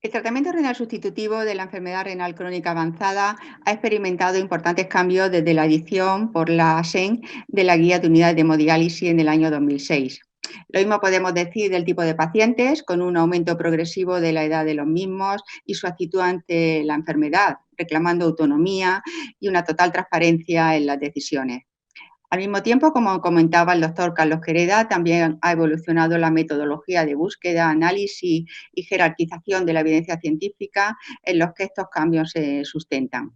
El tratamiento renal sustitutivo de la enfermedad renal crónica avanzada ha experimentado importantes cambios desde la edición por la ASEN de la Guía de Unidades de Hemodiálisis en el año 2006. Lo mismo podemos decir del tipo de pacientes, con un aumento progresivo de la edad de los mismos y su actitud ante la enfermedad, reclamando autonomía y una total transparencia en las decisiones. Al mismo tiempo, como comentaba el doctor Carlos Quereda, también ha evolucionado la metodología de búsqueda, análisis y jerarquización de la evidencia científica en los que estos cambios se sustentan.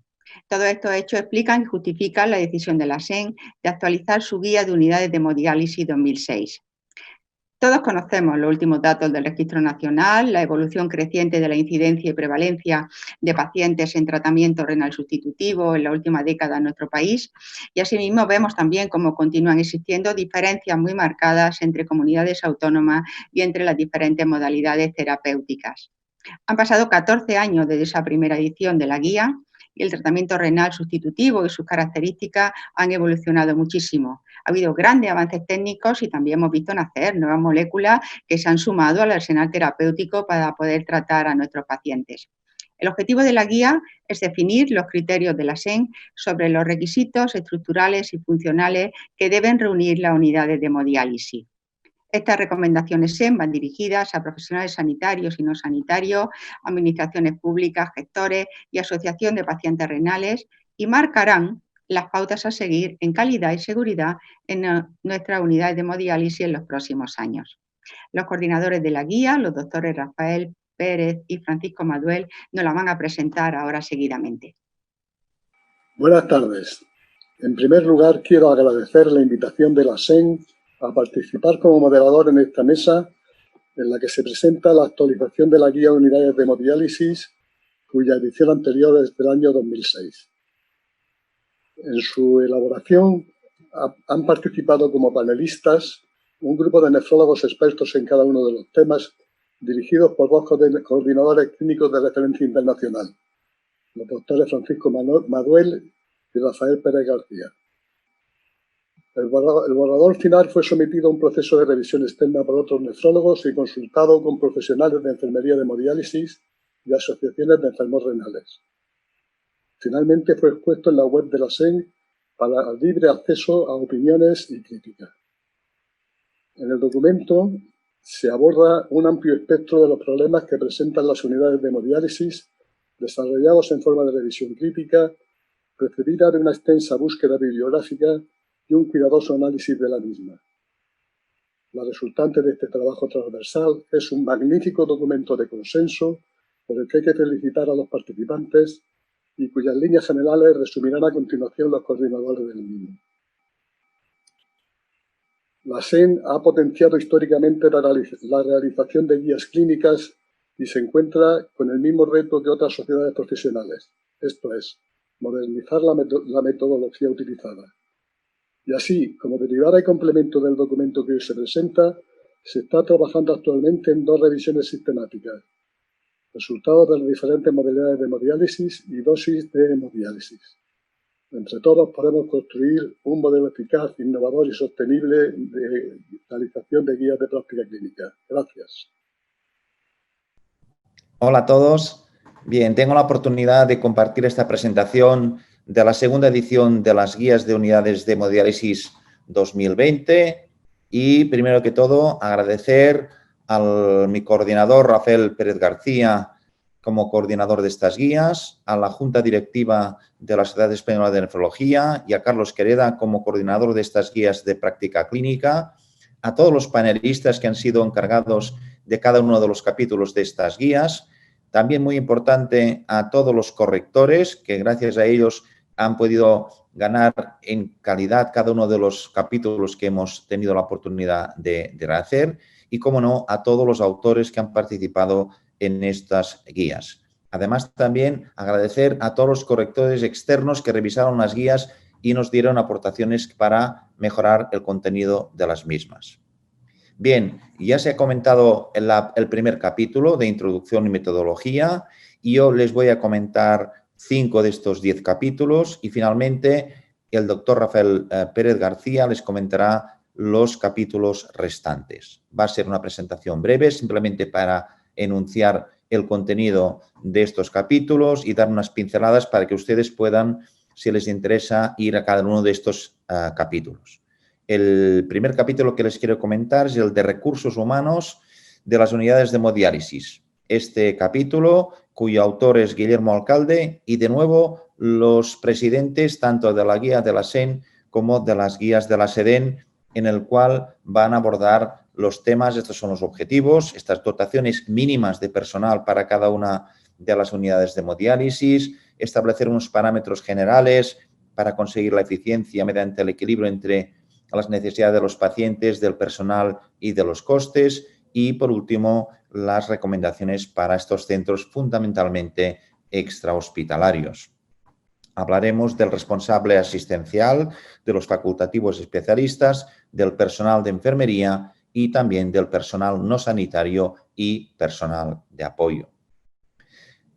Todos estos hechos explican y justifican la decisión de la ASEN de actualizar su guía de unidades de hemodiálisis 2006. Todos conocemos los últimos datos del Registro Nacional, la evolución creciente de la incidencia y prevalencia de pacientes en tratamiento renal sustitutivo en la última década en nuestro país y asimismo vemos también cómo continúan existiendo diferencias muy marcadas entre comunidades autónomas y entre las diferentes modalidades terapéuticas. Han pasado 14 años desde esa primera edición de la guía y el tratamiento renal sustitutivo y sus características han evolucionado muchísimo. Ha habido grandes avances técnicos y también hemos visto nacer nuevas moléculas que se han sumado al arsenal terapéutico para poder tratar a nuestros pacientes. El objetivo de la guía es definir los criterios de la ASEN sobre los requisitos estructurales y funcionales que deben reunir las unidades de hemodiálisis. Estas recomendaciones SEN van dirigidas a profesionales sanitarios y no sanitarios, administraciones públicas, gestores y asociación de pacientes renales y marcarán las pautas a seguir en calidad y seguridad en nuestras unidades de hemodiálisis en los próximos años. Los coordinadores de la guía, los doctores Rafael Pérez y Francisco Maduel, nos la van a presentar ahora seguidamente. Buenas tardes. En primer lugar, quiero agradecer la invitación de la ASEN a participar como moderador en esta mesa en la que se presenta la actualización de la Guía de Unidades de Hemodiálisis, cuya edición anterior es del año 2006. En su elaboración han participado como panelistas un grupo de nefrólogos expertos en cada uno de los temas, dirigidos por dos coordinadores clínicos de referencia internacional, los doctores Francisco Maduel y Rafael Pérez García. El borrador final fue sometido a un proceso de revisión externa por otros nefrólogos y consultado con profesionales de enfermería de hemodiálisis y asociaciones de enfermos renales. Finalmente fue expuesto en la web de la ASEN para libre acceso a opiniones y críticas. En el documento se aborda un amplio espectro de los problemas que presentan las unidades de hemodiálisis, desarrollados en forma de revisión crítica, precedida de una extensa búsqueda bibliográfica y un cuidadoso análisis de la misma. La resultante de este trabajo transversal es un magnífico documento de consenso por el que hay que felicitar a los participantes y cuyas líneas generales resumirán a continuación los coordinadores del mismo. La ASEN ha potenciado históricamente la realización de guías clínicas y se encuentra con el mismo reto que otras sociedades profesionales, esto es, modernizar la metodología utilizada. Y así, como derivada y complemento del documento que hoy se presenta, se está trabajando actualmente en dos revisiones sistemáticas, resultados de las diferentes modalidades de hemodiálisis y dosis de hemodiálisis. Entre todos podemos construir un modelo eficaz, innovador y sostenible de realización de guías de práctica clínica. Gracias. Hola a todos. Bien, tengo la oportunidad de compartir esta presentación de la segunda edición de las guías de unidades de hemodiálisis 2020 y, primero que todo, agradecer a mi coordinador Rafael Pérez García como coordinador de estas guías, a la Junta Directiva de la Sociedad Española de Nefrología y a Carlos Quereda como coordinador de estas guías de práctica clínica, a todos los panelistas que han sido encargados de cada uno de los capítulos de estas guías. También muy importante a todos los correctores que gracias a ellos han podido ganar en calidad cada uno de los capítulos que hemos tenido la oportunidad de hacer y, como no, a todos los autores que han participado en estas guías. Además, también agradecer a todos los correctores externos que revisaron las guías y nos dieron aportaciones para mejorar el contenido de las mismas. Bien, ya se ha comentado el primer capítulo de introducción y metodología y yo les voy a comentar 5 de estos 10 capítulos y finalmente el doctor Rafael Pérez García les comentará los capítulos restantes. Va a ser una presentación breve, simplemente para enunciar el contenido de estos capítulos y dar unas pinceladas para que ustedes puedan, si les interesa, ir a cada uno de estos capítulos. El primer capítulo que les quiero comentar es el de recursos humanos de las unidades de hemodiálisis. Este capítulo, cuyo autor es Guillermo Alcalde, y de nuevo los presidentes tanto de la guía de la SEN como de las guías de la SEDEN, en el cual van a abordar los temas. Estos son los objetivos, estas dotaciones mínimas de personal para cada una de las unidades de hemodiálisis, establecer unos parámetros generales para conseguir la eficiencia mediante el equilibrio entre las necesidades de los pacientes, del personal y de los costes. Y, por último, las recomendaciones para estos centros fundamentalmente extrahospitalarios. Hablaremos del responsable asistencial, de los facultativos especialistas, del personal de enfermería y también del personal no sanitario y personal de apoyo.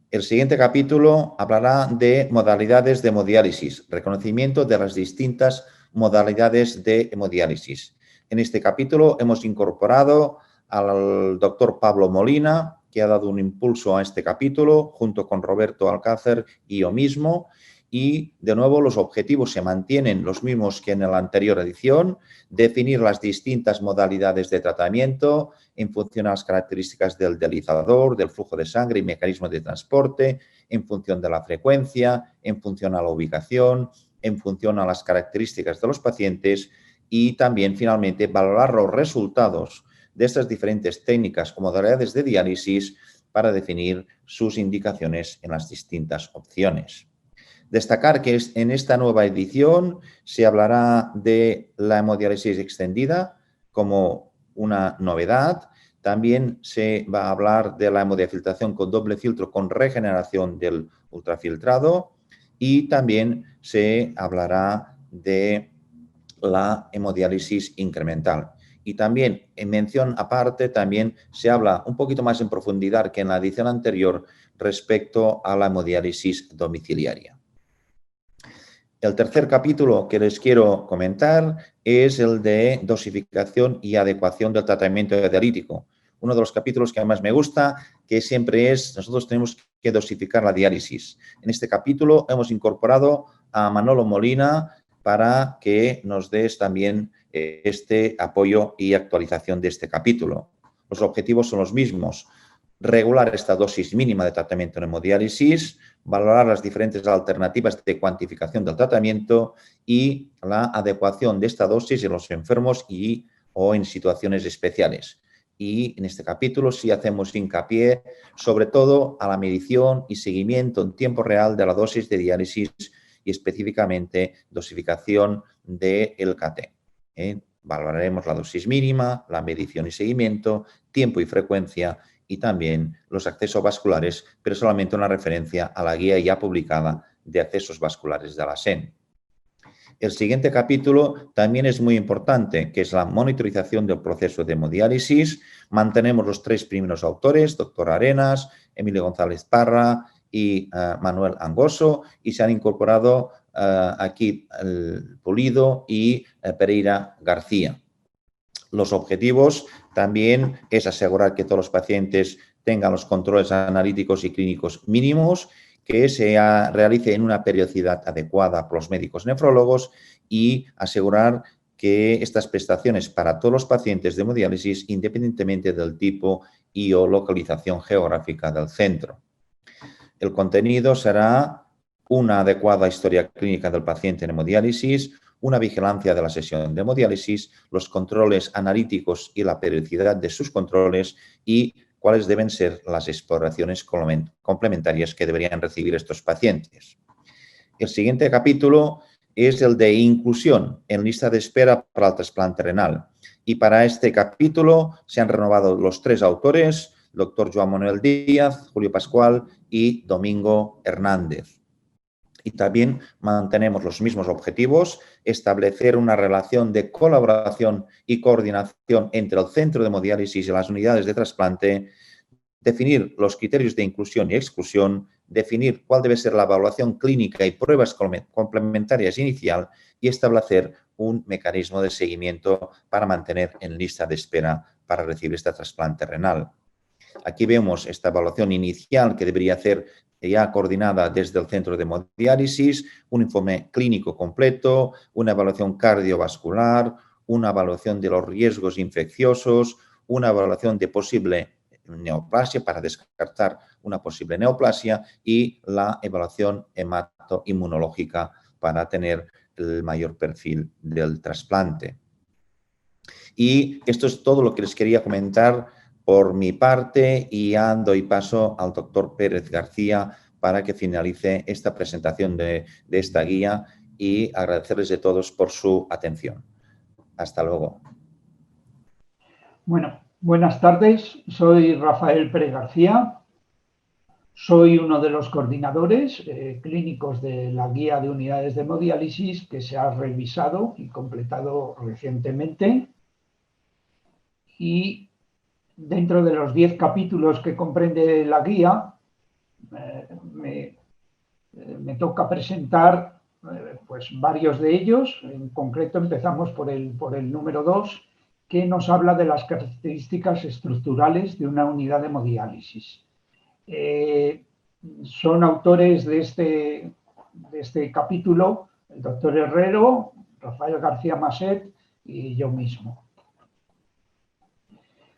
El siguiente capítulo hablará de modalidades de hemodiálisis, reconocimiento de las distintas modalidades de hemodiálisis. En este capítulo hemos incorporado al doctor Pablo Molina, que ha dado un impulso a este capítulo, junto con Roberto Alcácer y yo mismo. Y, de nuevo, los objetivos se mantienen los mismos que en la anterior edición: definir las distintas modalidades de tratamiento en función a las características del dializador, del flujo de sangre y mecanismo de transporte, en función de la frecuencia, en función a la ubicación, en función a las características de los pacientes y también, finalmente, valorar los resultados de estas diferentes técnicas o modalidades de diálisis para definir sus indicaciones en las distintas opciones. Destacar que en esta nueva edición se hablará de la hemodiálisis extendida como una novedad. También se va a hablar de la hemodiafiltración con doble filtro con regeneración del ultrafiltrado y también se hablará de la hemodiálisis incremental. Y también, en mención aparte, también se habla un poquito más en profundidad que en la edición anterior respecto a la hemodiálisis domiciliaria. El tercer capítulo que les quiero comentar es el de dosificación y adecuación del tratamiento dialítico. Uno de los capítulos que más me gusta, que siempre es, nosotros tenemos que dosificar la diálisis. En este capítulo hemos incorporado a Manolo Molina para que nos des también este apoyo y actualización de este capítulo. Los objetivos son los mismos: regular esta dosis mínima de tratamiento en hemodiálisis, valorar las diferentes alternativas de cuantificación del tratamiento y la adecuación de esta dosis en los enfermos o en situaciones especiales. Y en este capítulo sí hacemos hincapié sobre todo a la medición y seguimiento en tiempo real de la dosis de diálisis y específicamente dosificación del KT. Valoraremos la dosis mínima, la medición y seguimiento, tiempo y frecuencia y también los accesos vasculares, pero solamente una referencia a la guía ya publicada de accesos vasculares de la SEN. El siguiente capítulo también es muy importante, que es la monitorización del proceso de hemodiálisis. Mantenemos los tres primeros autores, doctor Arenas, Emilio González Parra y Manuel Angoso, y se han incorporado aquí Pulido y Pereira García. Los objetivos también es asegurar que todos los pacientes tengan los controles analíticos y clínicos mínimos, que se realice en una periodicidad adecuada por los médicos nefrólogos y asegurar que estas prestaciones para todos los pacientes de hemodiálisis, independientemente del tipo y o localización geográfica del centro. El contenido será una adecuada historia clínica del paciente en hemodiálisis, una vigilancia de la sesión de hemodiálisis, los controles analíticos y la periodicidad de sus controles y cuáles deben ser las exploraciones complementarias que deberían recibir estos pacientes. El siguiente capítulo es el de inclusión en lista de espera para el trasplante renal. Y para este capítulo se han renovado los tres autores, el doctor Joan Manuel Díaz, Julio Pascual y Domingo Hernández. Y también mantenemos los mismos objetivos: establecer una relación de colaboración y coordinación entre el centro de hemodiálisis y las unidades de trasplante, definir los criterios de inclusión y exclusión, definir cuál debe ser la evaluación clínica y pruebas complementarias inicial y establecer un mecanismo de seguimiento para mantener en lista de espera para recibir este trasplante renal. Aquí vemos esta evaluación inicial que debería ser ya coordinada desde el centro de hemodiálisis, un informe clínico completo, una evaluación cardiovascular, una evaluación de los riesgos infecciosos, una evaluación de posible neoplasia para descartar una posible neoplasia y la evaluación hematoinmunológica para tener el mayor perfil del trasplante. Y esto es todo lo que les quería comentar por mi parte y ya doy paso al doctor Pérez García para que finalice esta presentación de esta guía y agradecerles a todos por su atención. Hasta luego. Bueno, buenas tardes. Soy Rafael Pérez García. Soy uno de los coordinadores clínicos de la guía de unidades de hemodiálisis que se ha revisado y completado recientemente. Y dentro de los 10 capítulos que comprende la guía, me toca presentar pues varios de ellos. En concreto empezamos por el número 2, que nos habla de las características estructurales de una unidad de hemodiálisis. Son autores de este capítulo el doctor Herrero, Rafael García Maset y yo mismo.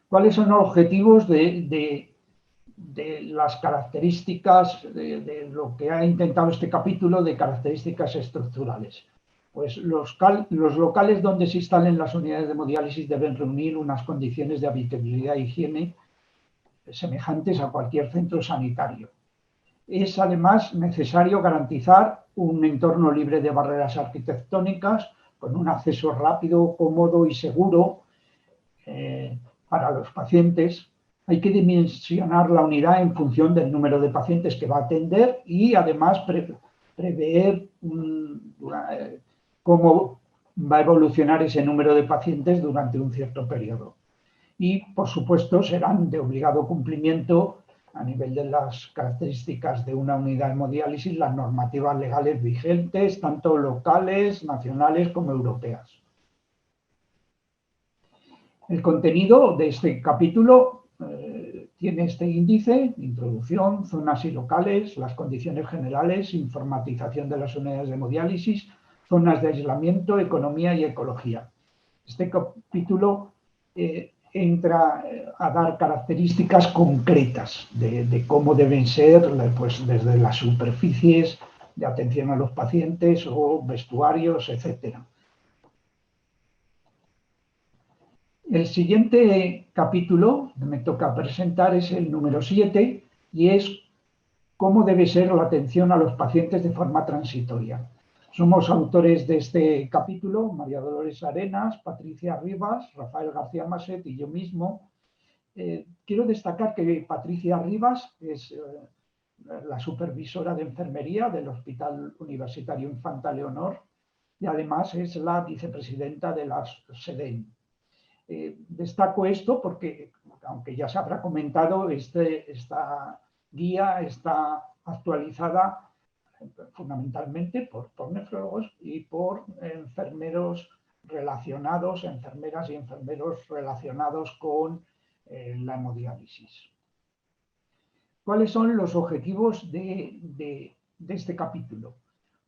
¿Cuáles son los objetivos de las características, de lo que ha intentado este capítulo de características estructurales? Pues los locales donde se instalen las unidades de hemodiálisis deben reunir unas condiciones de habitabilidad e higiene semejantes a cualquier centro sanitario. Es además necesario garantizar un entorno libre de barreras arquitectónicas, con un acceso rápido, cómodo y seguro para los pacientes. Hay que dimensionar la unidad en función del número de pacientes que va a atender y además prever cómo va a evolucionar ese número de pacientes durante un cierto periodo. Y, por supuesto, serán de obligado cumplimiento a nivel de las características de una unidad de hemodiálisis las normativas legales vigentes, tanto locales, nacionales como europeas. El contenido de este capítulo tiene este índice: introducción, zonas y locales, las condiciones generales, informatización de las unidades de hemodiálisis, zonas de aislamiento, economía y ecología. Este capítulo entra a dar características concretas de cómo deben ser, pues, desde las superficies de atención a los pacientes o vestuarios, etcétera. El siguiente capítulo que me toca presentar es el número 7 y es cómo debe ser la atención a los pacientes de forma transitoria. Somos autores de este capítulo, María Dolores Arenas, Patricia Rivas, Rafael García Maset y yo mismo. Quiero destacar que Patricia Rivas es la supervisora de enfermería del Hospital Universitario Infanta Leonor y además es la vicepresidenta de la SEDEN. Destaco esto porque, aunque ya se habrá comentado, esta guía está actualizada fundamentalmente por nefrólogos y por enfermeros relacionados, enfermeras y enfermeros relacionados con la hemodiálisis. ¿Cuáles son los objetivos de este capítulo?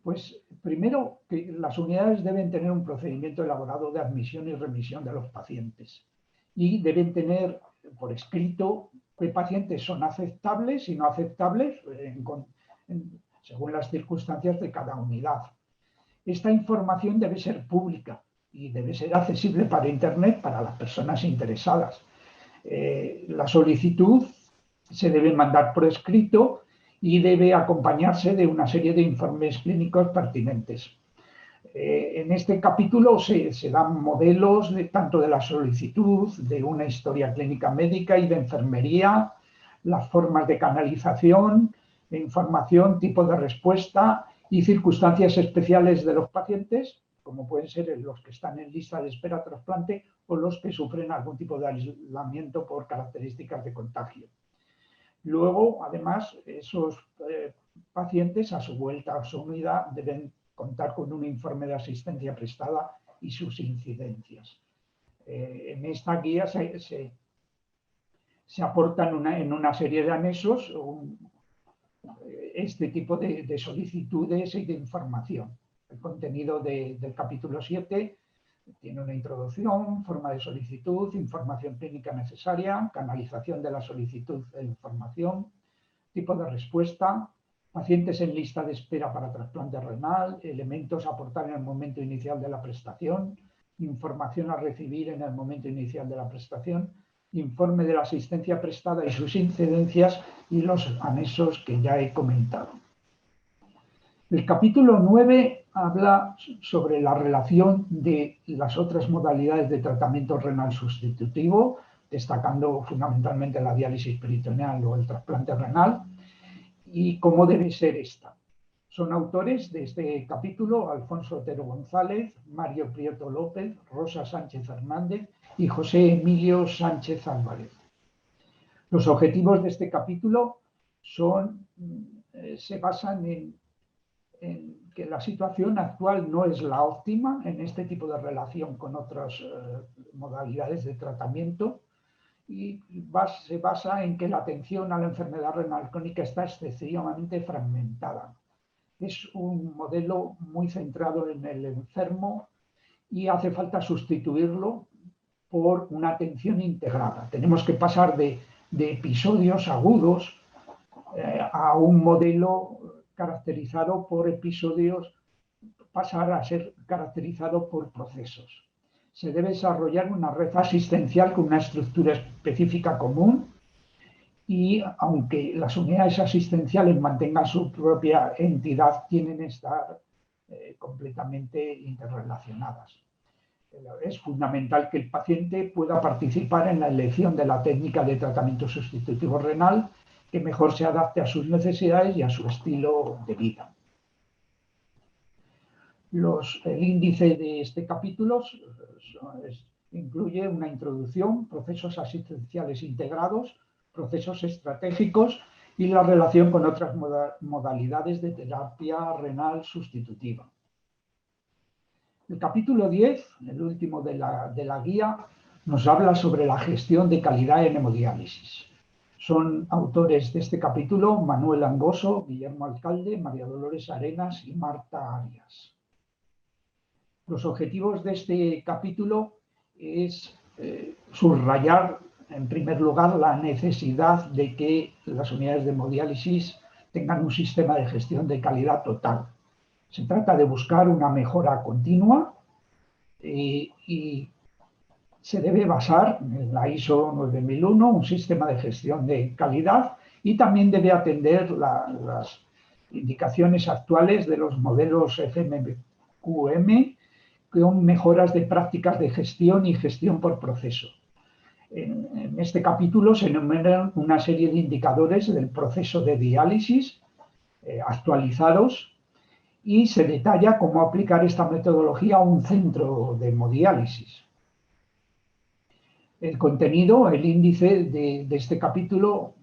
Pues primero, que las unidades deben tener un procedimiento elaborado de admisión y remisión de los pacientes y deben tener por escrito qué pacientes son aceptables y no aceptables según las circunstancias de cada unidad. Esta información debe ser pública y debe ser accesible para Internet para las personas interesadas. La solicitud se debe mandar por escrito y debe acompañarse de una serie de informes clínicos pertinentes. En este capítulo se dan modelos tanto de la solicitud, de una historia clínica médica y de enfermería, las formas de canalización, de información, tipo de respuesta y circunstancias especiales de los pacientes, como pueden ser los que están en lista de espera a trasplante o los que sufren algún tipo de aislamiento por características de contagio. Luego, además, esos pacientes a su vuelta a su unidad deben contar con un informe de asistencia prestada y sus incidencias. En esta guía Se aportan en una serie de anexos este tipo de solicitudes y de información. El contenido del capítulo 7 tiene una introducción, forma de solicitud, información clínica necesaria, canalización de la solicitud e información, tipo de respuesta, pacientes en lista de espera para trasplante renal, elementos a aportar en el momento inicial de la prestación, información a recibir en el momento inicial de la prestación, informe de la asistencia prestada y sus incidencias y los anexos que ya he comentado. El capítulo 9 habla sobre la relación de las otras modalidades de tratamiento renal sustitutivo, destacando fundamentalmente la diálisis peritoneal o el trasplante renal, y cómo debe ser esta. Son autores de este capítulo Alfonso Otero González, Mario Prieto López, Rosa Sánchez Hernández y José Emilio Sánchez Álvarez. Los objetivos de este capítulo se basan en que la situación actual no es la óptima en este tipo de relación con otras modalidades de tratamiento y se basa en que la atención a la enfermedad renal crónica está excesivamente fragmentada. Es un modelo muy centrado en el enfermo y hace falta sustituirlo por una atención integrada. Tenemos que pasar de episodios agudos a un modelo caracterizado por episodios, pasar a ser caracterizado por procesos. Se debe desarrollar una red asistencial con una estructura específica común y aunque las unidades asistenciales mantengan su propia entidad, tienen que estar completamente interrelacionadas. Es fundamental que el paciente pueda participar en la elección de la técnica de tratamiento sustitutivo renal que mejor se adapte a sus necesidades y a su estilo de vida. El índice de este capítulo incluye una introducción, procesos asistenciales integrados, procesos estratégicos y la relación con otras modalidades de terapia renal sustitutiva. El capítulo 10, el último de la guía, nos habla sobre la gestión de calidad en hemodiálisis. Son autores de este capítulo Manuel Angoso, Guillermo Alcalde, María Dolores Arenas y Marta Arias. Los objetivos de este capítulo es subrayar, en primer lugar, la necesidad de que las unidades de hemodiálisis tengan un sistema de gestión de calidad total. Se trata de buscar una mejora continua y se debe basar en la ISO 9001, un sistema de gestión de calidad, y también debe atender las indicaciones actuales de los modelos FMQM, con mejoras de prácticas de gestión y gestión por proceso. En este capítulo se enumeran una serie de indicadores del proceso de diálisis actualizados y se detalla cómo aplicar esta metodología a un centro de hemodiálisis. El contenido, el índice de este capítulo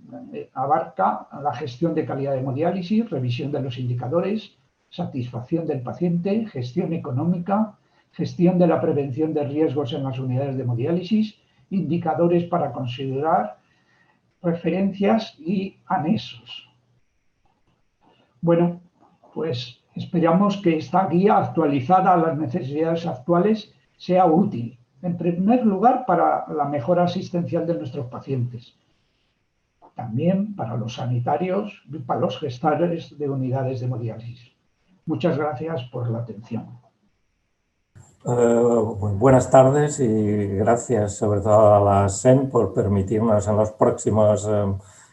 abarca la gestión de calidad de hemodiálisis, revisión de los indicadores, satisfacción del paciente, gestión económica, gestión de la prevención de riesgos en las unidades de hemodiálisis, indicadores para considerar, referencias y anexos. Bueno, pues esperamos que esta guía actualizada a las necesidades actuales sea útil. En primer lugar, para la mejora asistencial de nuestros pacientes. También para los sanitarios y para los gestores de unidades de hemodiálisis. Muchas gracias por la atención. Buenas tardes y gracias sobre todo a la SEN por permitirnos en los próximos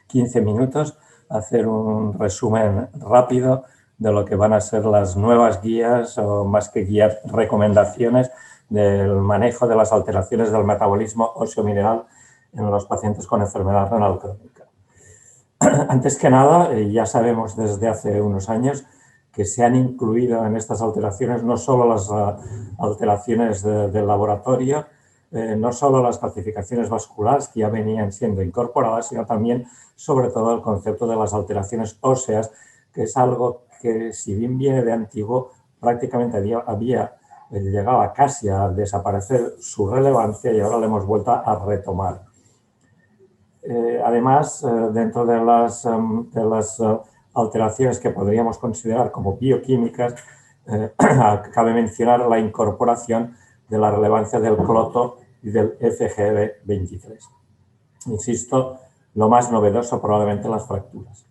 15 minutos hacer un resumen rápido de lo que van a ser las nuevas guías o más que guías, recomendaciones del manejo de las alteraciones del metabolismo óseo-mineral en los pacientes con enfermedad renal crónica. Antes que nada, ya sabemos desde hace unos años que se han incluido en estas alteraciones no solo las alteraciones del laboratorio, no solo las calcificaciones vasculares que ya venían siendo incorporadas, sino también, sobre todo, el concepto de las alteraciones óseas, que es algo que, si bien viene de antiguo, prácticamente había llegaba casi a desaparecer su relevancia y ahora le hemos vuelto a retomar. además, dentro de las alteraciones que podríamos considerar como bioquímicas, cabe mencionar la incorporación de la relevancia del cloto y del FGB23. Insisto, lo más novedoso probablemente las fracturas.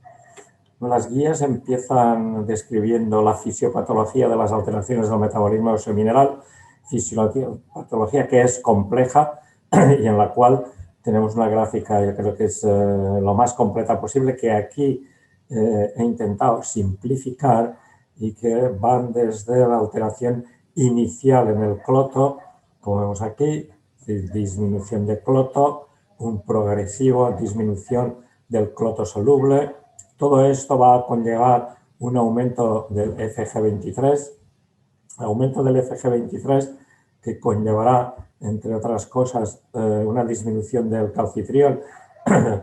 Las guías empiezan describiendo la fisiopatología de las alteraciones del metabolismo óseo mineral, fisiopatología que es compleja y en la cual tenemos una gráfica, yo creo que es lo más completa posible, que aquí he intentado simplificar y que van desde la alteración inicial en el cloto, como vemos aquí, disminución de cloto, un progresivo disminución del cloto soluble. Todo esto va a conllevar un aumento del FG23, que conllevará, entre otras cosas, una disminución del calcitriol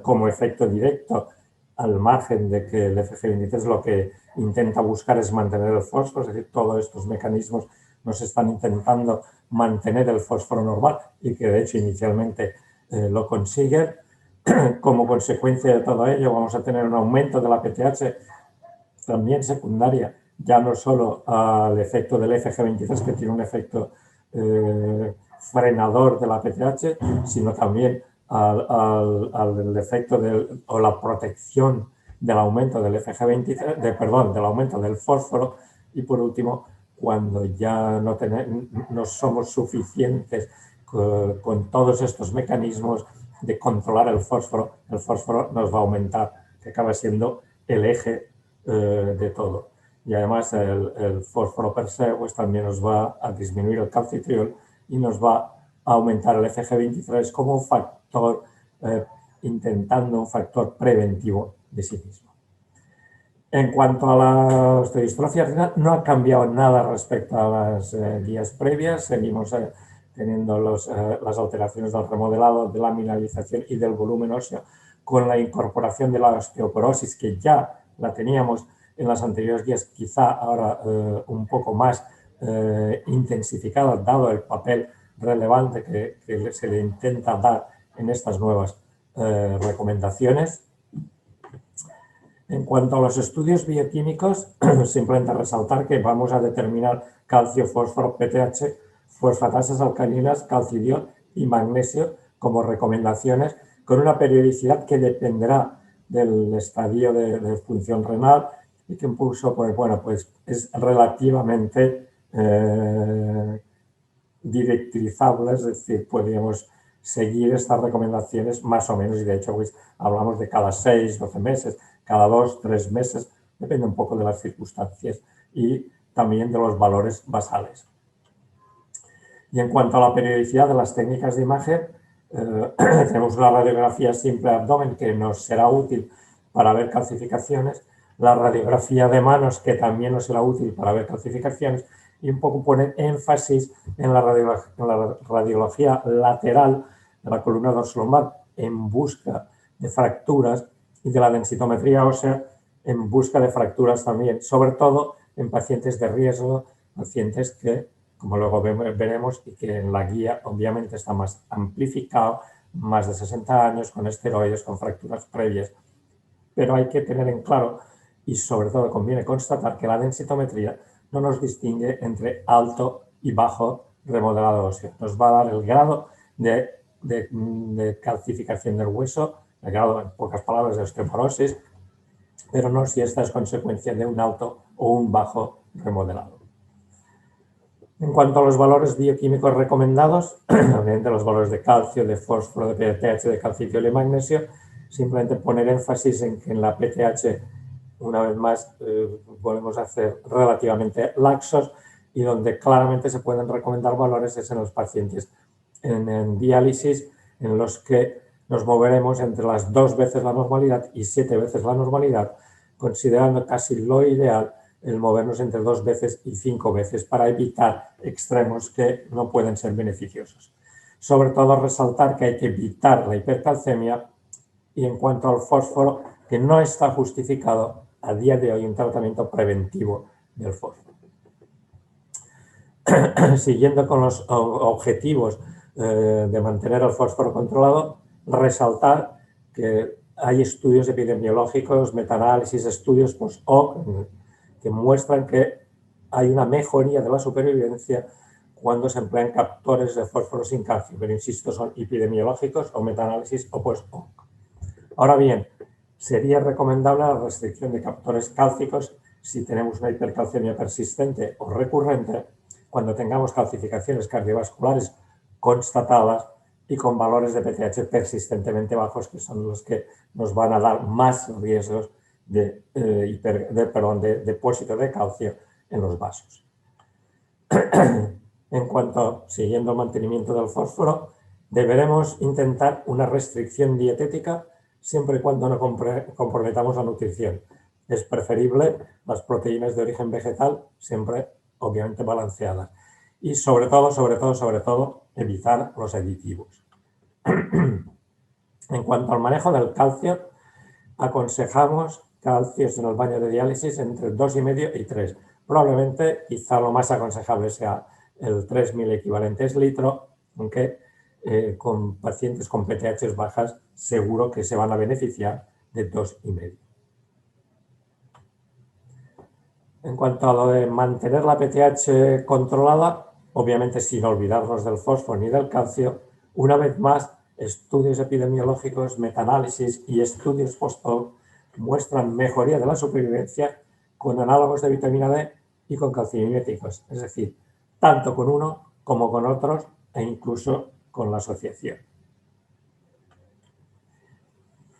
como efecto directo, al margen de que el FG23 lo que intenta buscar es mantener el fósforo, es decir, todos estos mecanismos nos están intentando mantener el fósforo normal y que de hecho inicialmente lo consiguen. Como consecuencia de todo ello vamos a tener un aumento de la PTH también secundaria, ya no solo al efecto del FG23 que tiene un efecto frenador de la PTH, sino también al efecto o la protección del aumento del FG23, del aumento del fósforo. Y por último, cuando ya no somos suficientes con todos estos mecanismos de controlar el fósforo nos va a aumentar, que acaba siendo el eje de todo. Y además el fósforo per se pues también nos va a disminuir el calcitriol y nos va a aumentar el FG23 como un factor, intentando un factor preventivo de sí mismo. En cuanto a la osteodistrofia renal, no ha cambiado nada respecto a las guías previas. Seguimos teniendo las alteraciones del remodelado, de la mineralización y del volumen óseo, con la incorporación de la osteoporosis, que ya la teníamos en las anteriores guías, quizá ahora un poco más intensificada, dado el papel relevante que se le intenta dar en estas nuevas recomendaciones. En cuanto a los estudios bioquímicos, simplemente resaltar que vamos a determinar calcio, fósforo, PTH, fosfatasas alcalinas, calcidiol y magnesio como recomendaciones, con una periodicidad que dependerá del estadio de función renal y que incluso pues es relativamente directrizable, es decir, podríamos seguir estas recomendaciones más o menos, y de hecho pues, hablamos de cada 6, 12 meses, cada 2, 3 meses, depende un poco de las circunstancias y también de los valores basales. Y en cuanto a la periodicidad de las técnicas de imagen, tenemos una radiografía simple de abdomen que nos será útil para ver calcificaciones, la radiografía de manos que también nos será útil para ver calcificaciones y un poco poner énfasis en la radiografía lateral de la columna dorsolumbar en busca de fracturas y de la densitometría ósea en busca de fracturas también, sobre todo en pacientes de riesgo, pacientes que, como luego veremos, y que en la guía obviamente está más amplificado, más de 60 años, con esteroides, con fracturas previas. Pero hay que tener en claro, y sobre todo conviene constatar, que la densitometría no nos distingue entre alto y bajo remodelado óseo. Nos va a dar el grado de calcificación del hueso, el grado, en pocas palabras, de osteoporosis, pero no si esta es consecuencia de un alto o un bajo remodelado. En cuanto a los valores bioquímicos recomendados, obviamente los valores de calcio, de fósforo, de PTH, de calcitriol y magnesio, simplemente poner énfasis en que en la PTH, una vez más, podemos hacer relativamente laxos y donde claramente se pueden recomendar valores es en los pacientes en diálisis, en los que nos moveremos entre las 2 veces la normalidad y 7 veces la normalidad, considerando casi lo ideal el movernos entre 2 veces y 5 veces para evitar extremos que no pueden ser beneficiosos. Sobre todo resaltar que hay que evitar la hipercalcemia y en cuanto al fósforo, que no está justificado a día de hoy un tratamiento preventivo del fósforo. Siguiendo con los objetivos de mantener el fósforo controlado, resaltar que hay estudios epidemiológicos, metaanálisis, estudios post-hoc que muestran que hay una mejoría de la supervivencia cuando se emplean captores de fósforo sin calcio, pero insisto, son epidemiológicos o metaanálisis o post-hoc. Ahora bien, sería recomendable la restricción de captores cálcicos si tenemos una hipercalcemia persistente o recurrente, cuando tengamos calcificaciones cardiovasculares constatadas y con valores de PTH persistentemente bajos, que son los que nos van a dar más riesgos de depósito de calcio en los vasos. En cuanto, siguiendo el mantenimiento del fósforo, deberemos intentar una restricción dietética siempre y cuando no comprometamos la nutrición. Es preferible las proteínas de origen vegetal, siempre obviamente balanceadas. Y sobre todo, evitar los aditivos. En cuanto al manejo del calcio, aconsejamos calcios en el baño de diálisis entre 2,5 y 3. Probablemente, quizá lo más aconsejable sea el 3.000 equivalentes litro, aunque con pacientes con PTH bajas seguro que se van a beneficiar de 2,5. En cuanto a lo de mantener la PTH controlada, obviamente sin olvidarnos del fósforo ni del calcio, una vez más, estudios epidemiológicos, metaanálisis y estudios post-hoc muestran mejoría de la supervivencia con análogos de vitamina D y con calcimiméticos, es decir, tanto con uno como con otros e incluso con la asociación.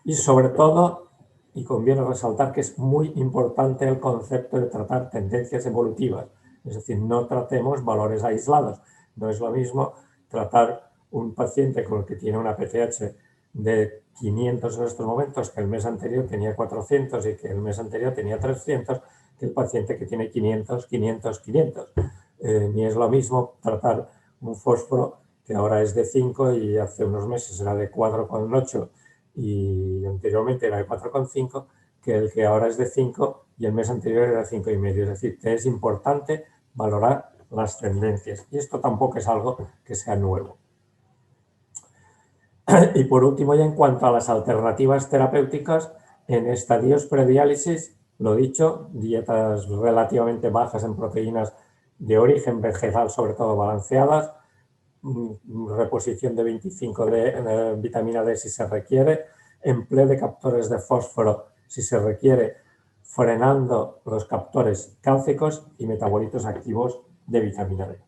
Y sobre todo, y conviene resaltar que es muy importante el concepto de tratar tendencias evolutivas, es decir, no tratemos valores aislados. No es lo mismo tratar un paciente con el que tiene una PTH de 500 en estos momentos, que el mes anterior tenía 400 y que el mes anterior tenía 300, que el paciente que tiene 500, 500, 500. Ni es lo mismo tratar un fósforo que ahora es de 5 y hace unos meses era de 4,8 y anteriormente era de 4,5, que el que ahora es de 5 y el mes anterior era de 5,5. Es decir, que es importante valorar las tendencias. Y esto tampoco es algo que sea nuevo. Y por último, ya en cuanto a las alternativas terapéuticas, en estadios prediálisis, lo dicho, dietas relativamente bajas en proteínas de origen vegetal, sobre todo balanceadas, reposición de 25 de vitamina D si se requiere, empleo de captores de fósforo si se requiere, frenando los captores cálcicos y metabolitos activos de vitamina D.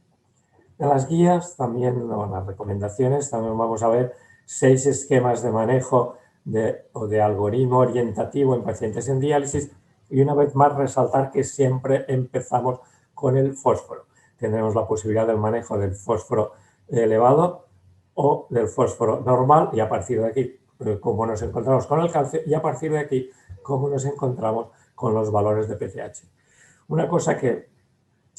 En las guías, también en las recomendaciones, también vamos a ver 6 esquemas de manejo o de algoritmo orientativo en pacientes en diálisis y una vez más resaltar que siempre empezamos con el fósforo. Tendremos la posibilidad del manejo del fósforo elevado o del fósforo normal y a partir de aquí cómo nos encontramos con el calcio y a partir de aquí cómo nos encontramos con los valores de PTH. Una cosa que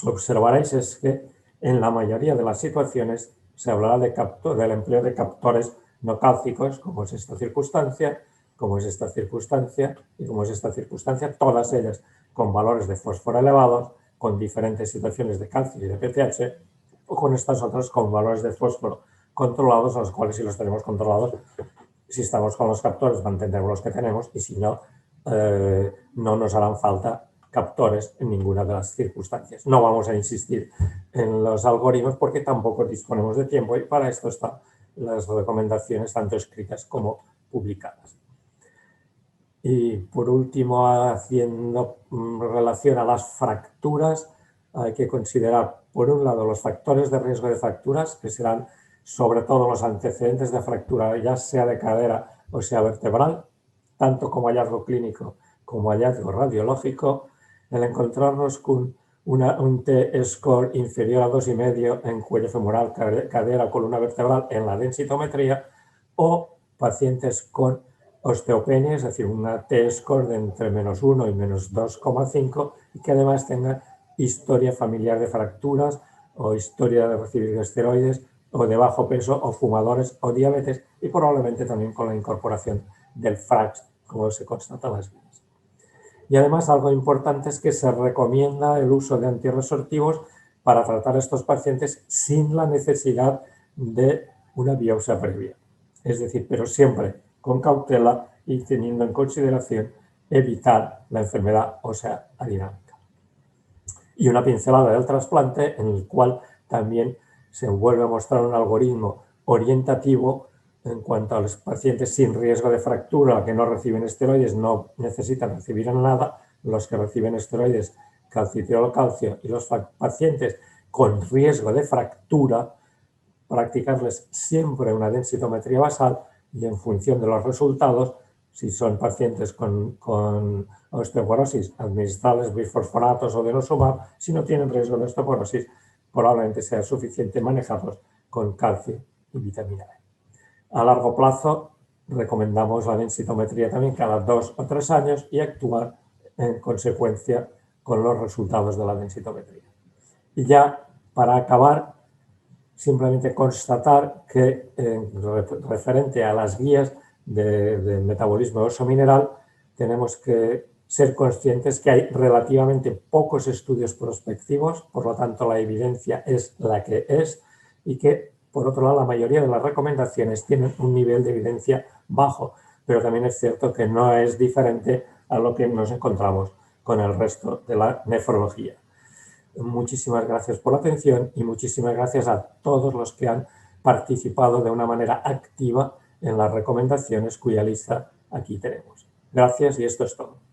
observaréis es que en la mayoría de las situaciones se hablará del empleo de captores no cálcicos, como es esta circunstancia, como es esta circunstancia y como es esta circunstancia, todas ellas con valores de fósforo elevados, con diferentes situaciones de calcio y de PTH, o con estas otras con valores de fósforo controlados, los cuales si los tenemos controlados, si estamos con los captores mantendremos los que tenemos y si no, no nos harán falta captores en ninguna de las circunstancias. No vamos a insistir en los algoritmos porque tampoco disponemos de tiempo y para esto están las recomendaciones tanto escritas como publicadas. Y por último, haciendo relación a las fracturas, hay que considerar, por un lado, los factores de riesgo de fracturas, que serán sobre todo los antecedentes de fractura, ya sea de cadera o sea vertebral, tanto como hallazgo clínico como hallazgo radiológico, el encontrarnos con un T-score inferior a 2,5 en cuello femoral, cadera, columna vertebral en la densitometría o pacientes con osteopenia, es decir, una T-score de entre -1 y -2,5 y que además tenga historia familiar de fracturas o historia de recibir esteroides o de bajo peso o fumadores o diabetes y probablemente también con la incorporación del FRAX, como se constata en las guías. Y además algo importante es que se recomienda el uso de antirresortivos para tratar a estos pacientes sin la necesidad de una biopsia previa. Es decir, pero siempre con cautela y teniendo en consideración evitar la enfermedad ósea adinámica. Y una pincelada del trasplante en el cual también se vuelve a mostrar un algoritmo orientativo en cuanto a los pacientes sin riesgo de fractura que no reciben esteroides, no necesitan recibir nada, los que reciben esteroides, calcitriol, calcio, y los pacientes con riesgo de fractura, practicarles siempre una densitometría basal y en función de los resultados, si son pacientes con osteoporosis, administrarles bifosfonatos o denosumab. Si no tienen riesgo de osteoporosis, probablemente sea suficiente manejarlos con calcio y vitamina D. A largo plazo, recomendamos la densitometría también cada 2 o 3 años y actuar en consecuencia con los resultados de la densitometría. Y ya, para acabar, simplemente constatar que, referente a las guías de metabolismo óseo mineral, tenemos que ser conscientes que hay relativamente pocos estudios prospectivos, por lo tanto la evidencia es la que es, y que, por otro lado, la mayoría de las recomendaciones tienen un nivel de evidencia bajo, pero también es cierto que no es diferente a lo que nos encontramos con el resto de la nefrología. Muchísimas gracias por la atención y muchísimas gracias a todos los que han participado de una manera activa en las recomendaciones cuya lista aquí tenemos. Gracias y esto es todo.